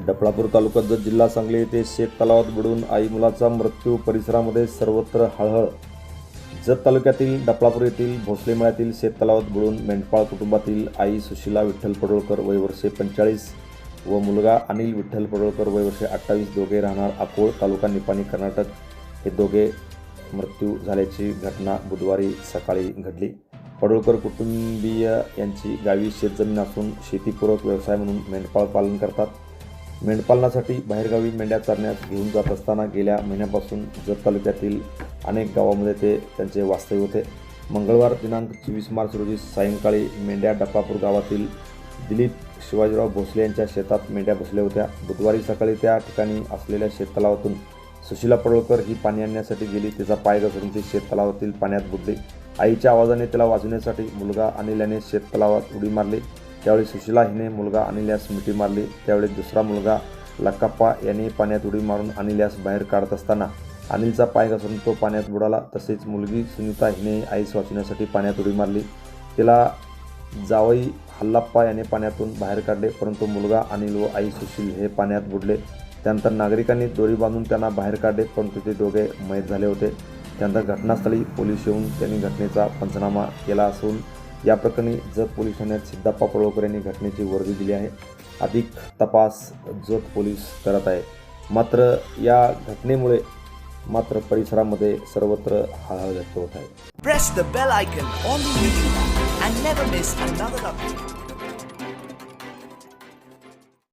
डफळापूर तालुक्यात जत जिल्हा सांगली येथे शेत तलावात बुडून आई मुलाचा मृत्यू. परिसरामध्ये सर्वत्र हळहळ. जत तालुक्यातील डफळापूर येथील भोसले मळ्यातील शेत तलावात बुडून मेंढपाळ कुटुंबातील आई सुशीला विठ्ठल पडोळकर वय वर्षे 45 व मुलगा अनिल विठ्ठल पडोळकर वय वर्षे 28 दोघे राहणार अकोळ तालुका निपाणी कर्नाटक हे दोघे मृत्यू झाल्याची घटना बुधवारी सकाळी घडली. पडोळकर कुटुंबीय यांची गावी शेतजमीन असून शेतीपूरक व्यवसाय म्हणून मेंढपाळ पालन करतात. मेंढपालनासाठी बाहेरगावी मेंढ्या चरण्यास घेऊन जात असताना गेल्या महिन्यापासून जत तालुक्यातील अनेक गावांमध्ये ते त्यांचे वास्तव्य होते. मंगळवार दिनांक 24 मार्च रोजी सायंकाळी मेंढ्या डफळापूर गावातील दिलीप शिवाजीराव भोसले यांच्या शेतात मेंढ्या बसल्या होत्या. बुधवारी सकाळी त्या ठिकाणी असलेल्या शेततलावातून सुशीला पडोळकर ही पाणी आणण्यासाठी गेली. तिचा पाय घसरून ती शेततलावातील पाण्यात बुडली. आईच्या आवाजाने तिला वाचवण्यासाठी मुलगा अनिल याने शेततलावात उडी मारली. त्यावेळी सुशीला हिने मुलगा अनिल यास मिठी मारली. त्यावेळी दुसरा मुलगा लक्काप्पा याने पाण्यात उडी मारून अनिल यास बाहेर काढत असताना अनिलचा पाय घसरून तो पाण्यात बुडाला. तसेच मुलगी सुनीता हिने आईस वाचवण्यासाठी पाण्यात उडी मारली. तिला जावई हल्लाप्पा याने पाण्यातून बाहेर काढले, परंतु मुलगा अनिल व आई सुशील हे पाण्यात बुडले. त्यानंतर नागरिकांनी दोरी बांधून त्यांना बाहेर काढले, परंतु ते दोघे मयत झाले होते. त्यानंतर घटनास्थळी पोलीस येऊन त्यांनी घटनेचा पंचनामा केला असून या प्रकरणी जत पोलीस ठाण्यात सिद्धप्पा पडोळकर यांनी घटनेची वर्दी दिली आहे. अधिक तपास जत पोलीस करत आहे. मात्र या घटनेमुळे परिसरामध्ये सर्वत्र हळहळ व्यक्त होत आहे. Press the bell icon on the YouTube and never miss another update.